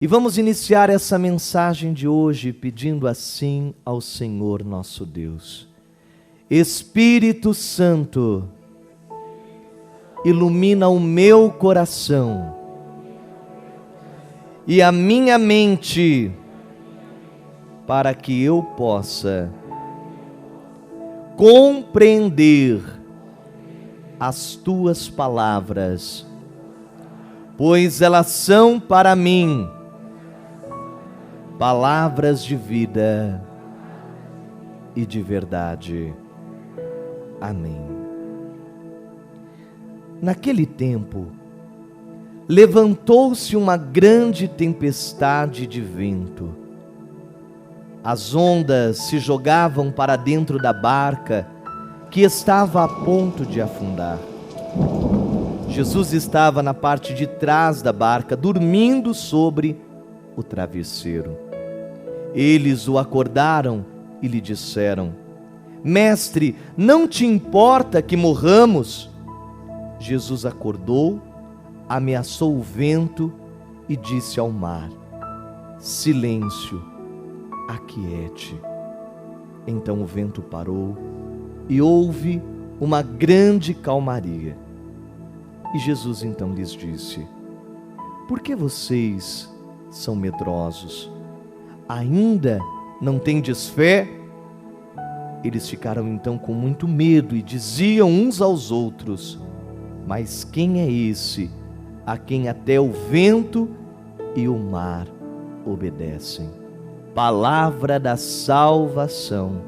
E vamos iniciar essa mensagem de hoje pedindo assim ao Senhor nosso Deus: Espírito Santo, ilumina o meu coração e a minha mente, para que eu possa compreender as tuas palavras, pois elas são para mim palavras de vida e de verdade. Amém. Naquele tempo, levantou-se uma grande tempestade de vento. As ondas se jogavam para dentro da barca, que estava a ponto de afundar. Jesus estava na parte de trás da barca, dormindo sobre o travesseiro. Eles o acordaram e lhe disseram: Mestre, não te importa que morramos? Jesus acordou, ameaçou o vento e disse ao mar: Silêncio, aquiete. Então o vento parou e houve uma grande calmaria. E Jesus então lhes disse: Por que vocês são medrosos? Ainda não tendes fé? Eles ficaram então com muito medo e diziam uns aos outros: Mas quem é esse a quem até o vento e o mar obedecem? Palavra da salvação.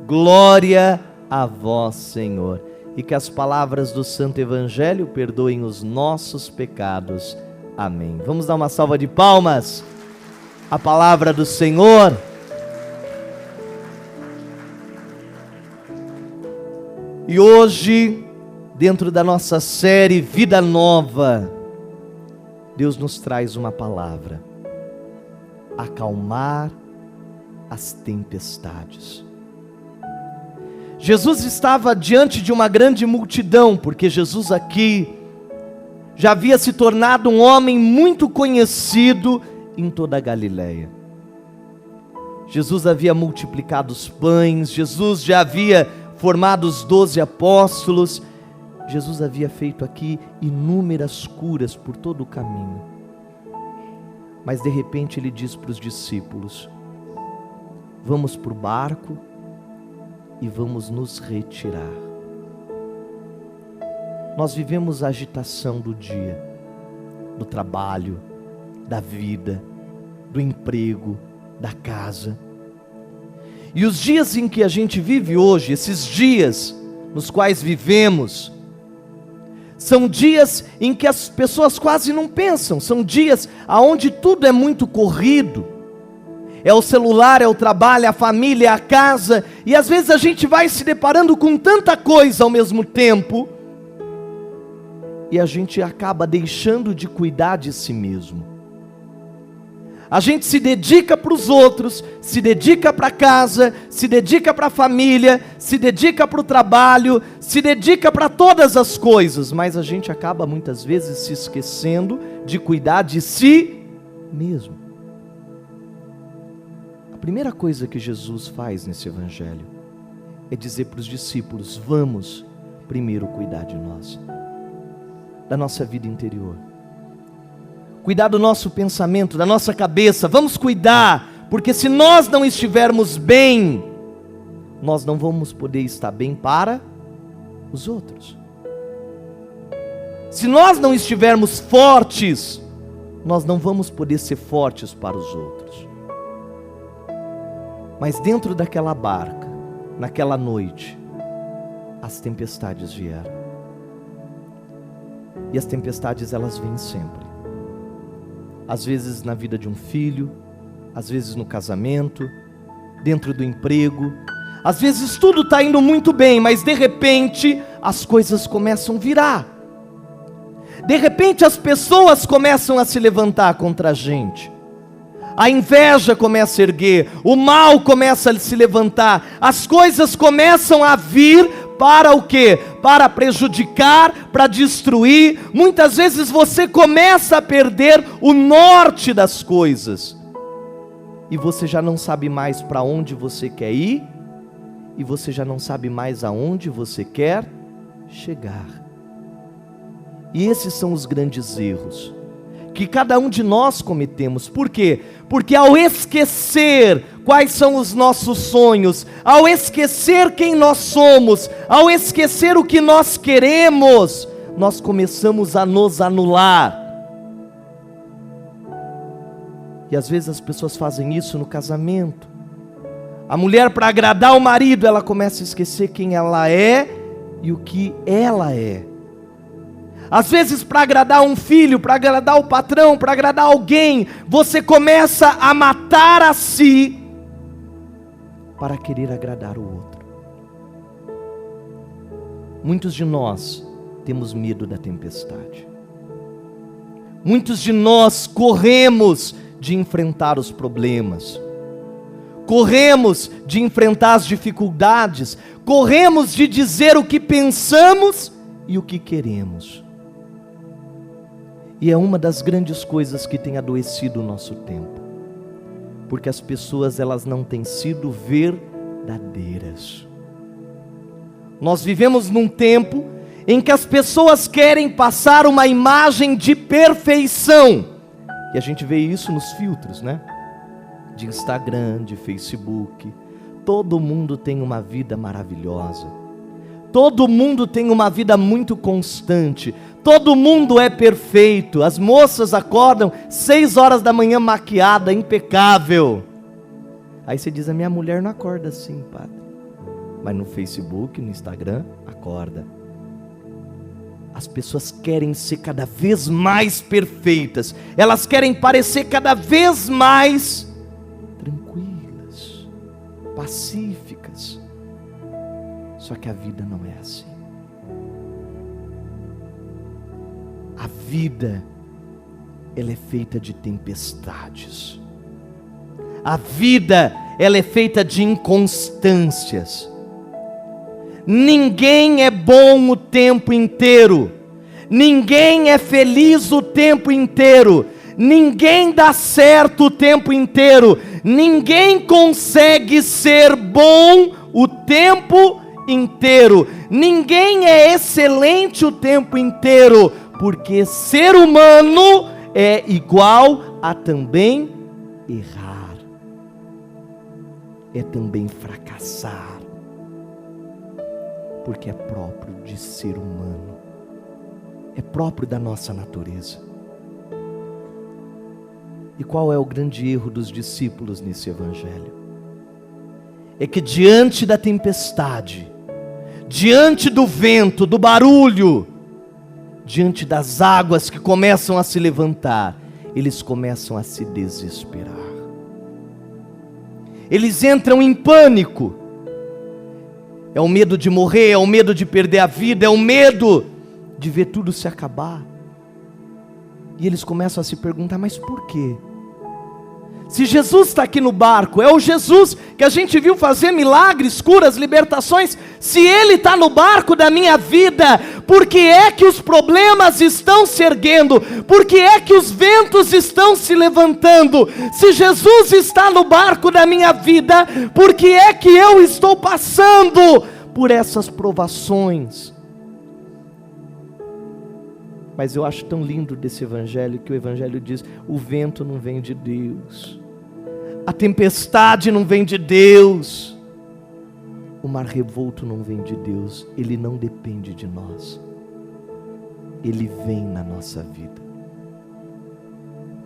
Glória a vós, Senhor. E que as palavras do Santo Evangelho perdoem os nossos pecados. Amém. Vamos dar uma salva de palmas à palavra do Senhor. E hoje, dentro da nossa série Vida Nova, Deus nos traz uma palavra: acalmar as tempestades. Jesus estava diante de uma grande multidão, porque Jesus aqui já havia se tornado um homem muito conhecido em toda a Galileia. Jesus havia multiplicado os pães, Jesus já havia formado os 12 apóstolos, Jesus havia feito aqui inúmeras curas por todo o caminho. Mas de repente ele diz para os discípulos: Vamos para o barco e vamos nos retirar. Nós vivemos a agitação do dia, do trabalho, da vida, do emprego, da casa. E os dias em que a gente vive hoje, esses dias nos quais vivemos, são dias em que as pessoas quase não pensam, são dias onde tudo é muito corrido. É o celular, é o trabalho, é a família, é a casa, e às vezes a gente vai se deparando com tanta coisa ao mesmo tempo, e a gente acaba deixando de cuidar de si mesmo. A gente se dedica para os outros, se dedica para a casa, se dedica para a família, se dedica para o trabalho, se dedica para todas as coisas, mas a gente acaba muitas vezes se esquecendo de cuidar de si mesmo. A primeira coisa que Jesus faz nesse evangelho é dizer para os discípulos: vamos primeiro cuidar de nós, da nossa vida interior, cuidar do nosso pensamento, da nossa cabeça. Vamos cuidar, porque se nós não estivermos bem, nós não vamos poder estar bem para os outros. Se nós não estivermos fortes, nós não vamos poder ser fortes para os outros. Mas dentro daquela barca, naquela noite, as tempestades vieram. E as tempestades, elas vêm sempre. Às vezes na vida de um filho, às vezes no casamento, dentro do emprego. Às vezes tudo está indo muito bem, mas de repente as coisas começam a virar. De repente as pessoas começam a se levantar contra a gente. A inveja começa a erguer, o mal começa a se levantar, as coisas começam a vir para o quê? Para prejudicar, para destruir. Muitas vezes você começa a perder o norte das coisas. E você já não sabe mais para onde você quer ir. E você já não sabe mais aonde você quer chegar. E esses são os grandes erros que cada um de nós cometemos. Por quê? Porque ao esquecer quais são os nossos sonhos, ao esquecer quem nós somos, ao esquecer o que nós queremos, nós começamos a nos anular. E às vezes as pessoas fazem isso no casamento. A mulher, para agradar o marido, ela começa a esquecer quem ela é e o que ela é. Às vezes, para agradar um filho, para agradar o patrão, para agradar alguém, você começa a matar a si para querer agradar o outro. Muitos de nós temos medo da tempestade. Muitos de nós corremos de enfrentar os problemas. Corremos de enfrentar as dificuldades. Corremos de dizer o que pensamos e o que queremos. E é uma das grandes coisas que tem adoecido o nosso tempo, porque as pessoas, elas não têm sido verdadeiras. Nós vivemos num tempo em que as pessoas querem passar uma imagem de perfeição, e a gente vê isso nos filtros, né? De Instagram, de Facebook. Todo mundo tem uma vida maravilhosa, todo mundo tem uma vida muito constante, todo mundo é perfeito. As moças acordam 6 horas da manhã maquiada, impecável. Aí você diz, a minha mulher não acorda assim, padre. Mas no Facebook, no Instagram, acorda. As pessoas querem ser cada vez mais perfeitas. Elas querem parecer cada vez mais tranquilas, pacíficas. Só que a vida não é assim. A vida, ela é feita de tempestades. A vida, ela é feita de inconstâncias. Ninguém é bom o tempo inteiro. Ninguém é feliz o tempo inteiro. Ninguém dá certo o tempo inteiro. Ninguém consegue ser bom o tempo inteiro. Ninguém é excelente o tempo inteiro. Porque ser humano é igual a também errar, é também fracassar, porque é próprio de ser humano, é próprio da nossa natureza. E qual é o grande erro dos discípulos nesse evangelho? É que diante da tempestade, diante do vento, do barulho, diante das águas que começam a se levantar, eles começam a se desesperar. Eles entram em pânico. É o medo de morrer, é o medo de perder a vida, é o medo de ver tudo se acabar. E eles começam a se perguntar, mas por quê? Se Jesus está aqui no barco, é o Jesus que a gente viu fazer milagres, curas, libertações. Se Ele está no barco da minha vida, por que é que os problemas estão se erguendo? Por que é que os ventos estão se levantando? Se Jesus está no barco da minha vida, por que é que eu estou passando por essas provações? Mas eu acho tão lindo desse evangelho, que o evangelho diz, o vento não vem de Deus, a tempestade não vem de Deus, o mar revolto não vem de Deus, ele não depende de nós, ele vem na nossa vida.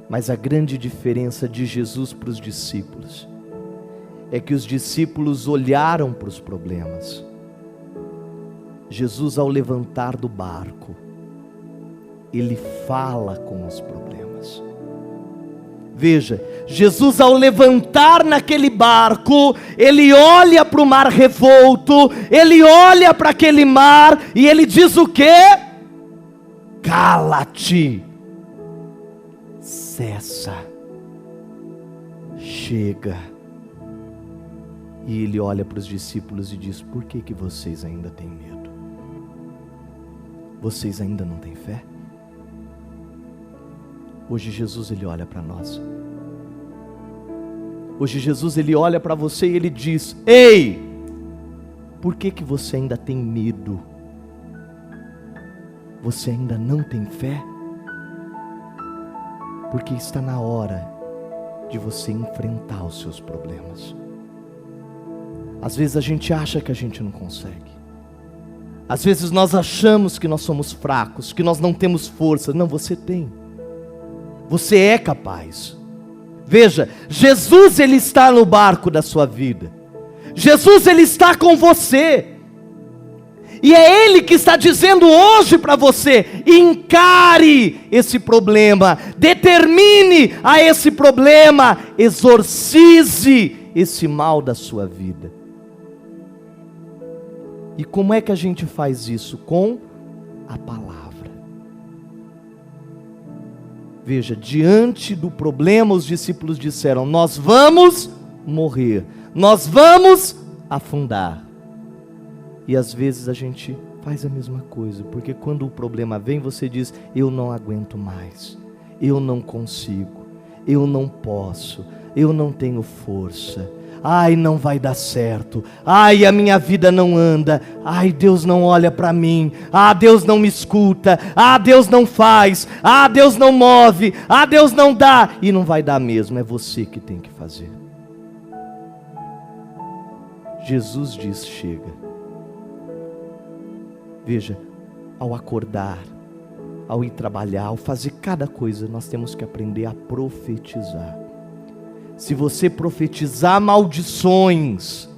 Mas a grande diferença de Jesus para os discípulos, é que os discípulos olharam para os problemas. Jesus, ao levantar do barco, Ele fala com os problemas. Veja, Jesus, ao levantar naquele barco, Ele olha para o mar revolto, Ele olha para aquele mar, e Ele diz o quê? Cala-te, cessa, chega. E ele olha para os discípulos e diz: por que vocês ainda têm medo? Vocês ainda não têm fé? Hoje Jesus, ele olha para nós. Hoje Jesus, ele olha para você e ele diz: ei, por que você ainda tem medo? Você ainda não tem fé? Porque está na hora de você enfrentar os seus problemas. Às vezes a gente acha que a gente não consegue. Às vezes nós achamos que nós somos fracos, que nós não temos força. Não, você tem. Você é capaz. Veja, Jesus, ele está no barco da sua vida. Jesus, ele está com você. E é Ele que está dizendo hoje para você: encare esse problema, determine a esse problema, exorcize esse mal da sua vida. E como é que a gente faz isso? Com a palavra. Veja, diante do problema, os discípulos disseram: nós vamos morrer, nós vamos afundar. E às vezes a gente faz a mesma coisa, porque quando o problema vem, você diz: eu não aguento mais, eu não consigo, eu não posso, eu não tenho força, ai, não vai dar certo, ai, a minha vida não anda, ai, Deus não olha para mim, ah, Deus não me escuta, ah, Deus não faz, ah, Deus não move, ah, Deus não dá. E não vai dar mesmo, é você que tem que fazer. Jesus diz: chega. Veja, ao acordar, ao ir trabalhar, ao fazer cada coisa, nós temos que aprender a profetizar. Se você profetizar maldições,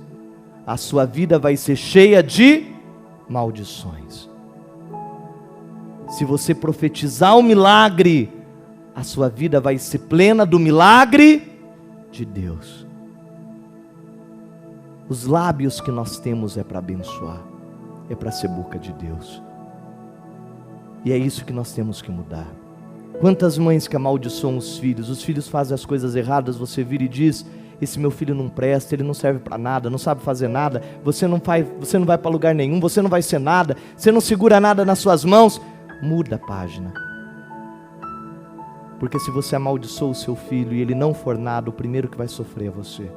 a sua vida vai ser cheia de maldições. Se você profetizar o milagre, a sua vida vai ser plena do milagre de Deus. Os lábios que nós temos é para abençoar, é para ser boca de Deus. E é isso que nós temos que mudar. Quantas mães que amaldiçoam os filhos fazem as coisas erradas, você vira e diz: esse meu filho não presta, ele não serve para nada, não sabe fazer nada, você não vai para lugar nenhum, você não vai ser nada, você não segura nada nas suas mãos. Muda a página. Porque se você amaldiçoa o seu filho e ele não for nada, o primeiro que vai sofrer é você.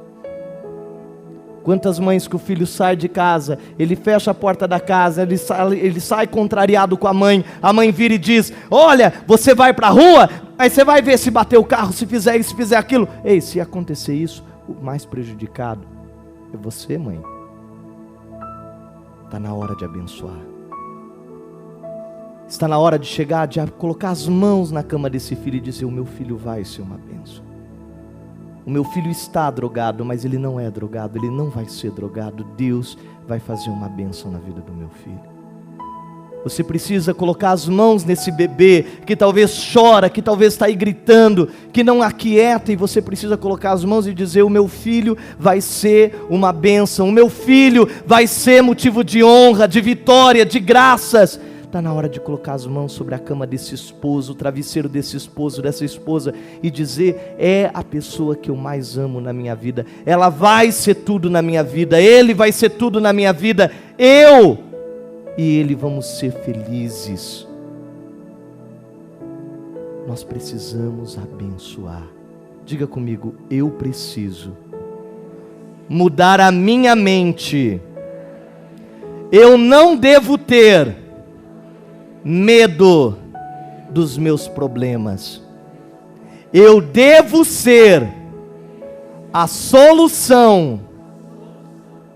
Quantas mães que o filho sai de casa, ele fecha a porta da casa, ele sai contrariado com a mãe vira e diz: olha, você vai para a rua, aí você vai ver se bater o carro, se fizer isso, se fizer aquilo. Ei, se acontecer isso, o mais prejudicado é você, mãe. Está na hora de abençoar. Está na hora de chegar, de colocar as mãos na cama desse filho e dizer: o meu filho vai ser uma bênção. O meu filho está drogado, mas ele não é drogado, ele não vai ser drogado. Deus vai fazer uma bênção na vida do meu filho. Você precisa colocar as mãos nesse bebê que talvez chora, que talvez está aí gritando, que não aquieta, e você precisa colocar as mãos e dizer: o meu filho vai ser uma bênção, o meu filho vai ser motivo de honra, de vitória, de graças. Está na hora de colocar as mãos sobre a cama desse esposo, o travesseiro desse esposo, dessa esposa, e dizer: é a pessoa que eu mais amo na minha vida, ela vai ser tudo na minha vida, ele vai ser tudo na minha vida, eu e ele vamos ser felizes. Nós precisamos abençoar. Diga comigo: eu preciso mudar a minha mente. Eu não devo ter medo dos meus problemas. Eu devo ser a solução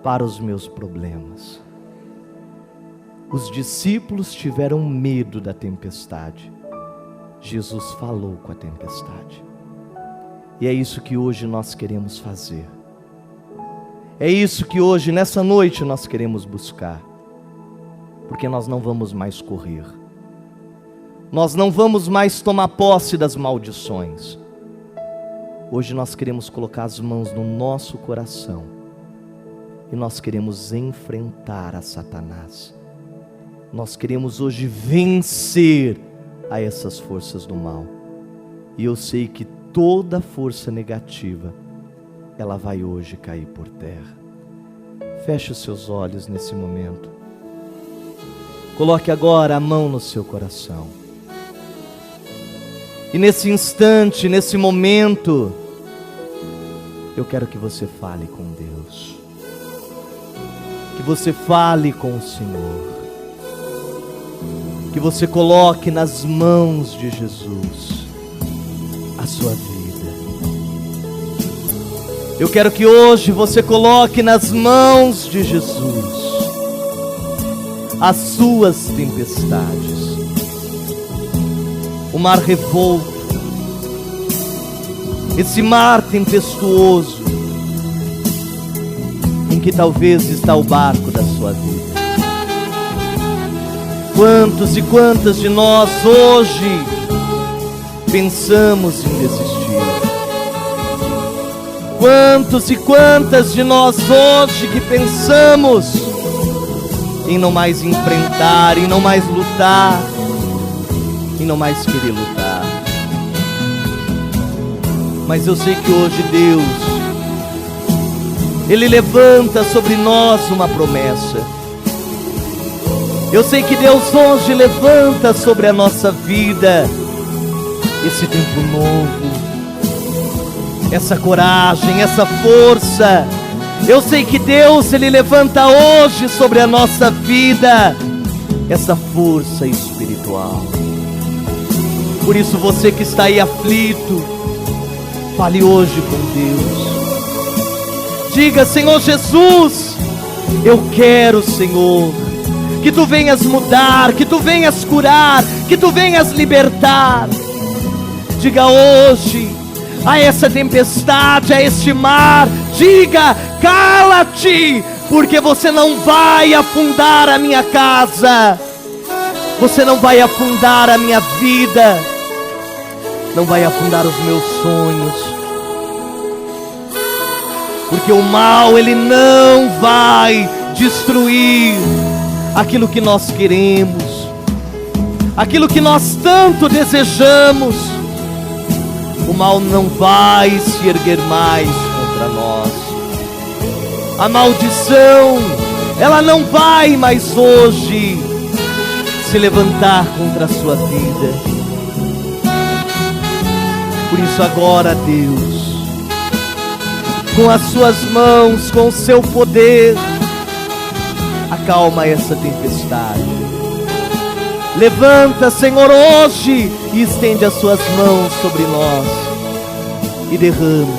para os meus problemas. Os discípulos tiveram medo da tempestade. Jesus falou com a tempestade. E é isso que hoje nós queremos fazer. É isso que hoje, nessa noite, nós queremos buscar. Porque nós não vamos mais correr. Nós não vamos mais tomar posse das maldições. Hoje nós queremos colocar as mãos no nosso coração. E nós queremos enfrentar a Satanás. Nós queremos hoje vencer a essas forças do mal. E eu sei que toda força negativa, ela vai hoje cair por terra. Feche os seus olhos nesse momento. Coloque agora a mão no seu coração. E nesse instante, nesse momento, eu quero que você fale com Deus. Que você fale com o Senhor. Que você coloque nas mãos de Jesus a sua vida. Eu quero que hoje você coloque nas mãos de Jesus as suas tempestades, o mar revolto, esse mar tempestuoso em que talvez está o barco da sua vida. Quantos e quantas de nós hoje pensamos em desistir? Quantos e quantas de nós hoje que pensamos em não mais enfrentar, em não mais lutar, em não mais querer lutar. Mas eu sei que hoje Deus, Ele levanta sobre nós uma promessa. Eu sei que Deus hoje levanta sobre a nossa vida esse tempo novo, essa coragem, essa força. Eu sei que Deus, Ele levanta hoje sobre a nossa vida essa força espiritual. Por isso você que está aí aflito, fale hoje com Deus. Diga: Senhor Jesus, eu quero, Senhor, que Tu venhas mudar, que Tu venhas curar, que Tu venhas libertar. Diga hoje a essa tempestade, a este mar, diga: cala-te, porque você não vai afundar a minha casa, você não vai afundar a minha vida, não vai afundar os meus sonhos, porque o mal, ele não vai destruir aquilo que nós queremos, aquilo que nós tanto desejamos. O mal não vai se erguer mais contra nós. A maldição, ela não vai mais hoje se levantar contra a sua vida. Por isso agora, Deus, com as suas mãos, com o seu poder, acalma essa tempestade. Levanta, Senhor, hoje e estende as suas mãos sobre nós e derrama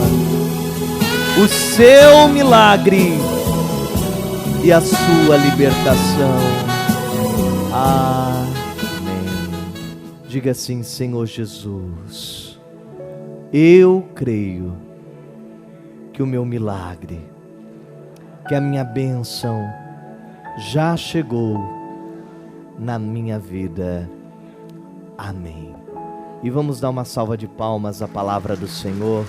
o seu milagre e a sua libertação. Amém. Diga assim: Senhor Jesus, eu creio que o meu milagre, que a minha bênção já chegou na minha vida. Amém. E vamos dar uma salva de palmas à palavra do Senhor.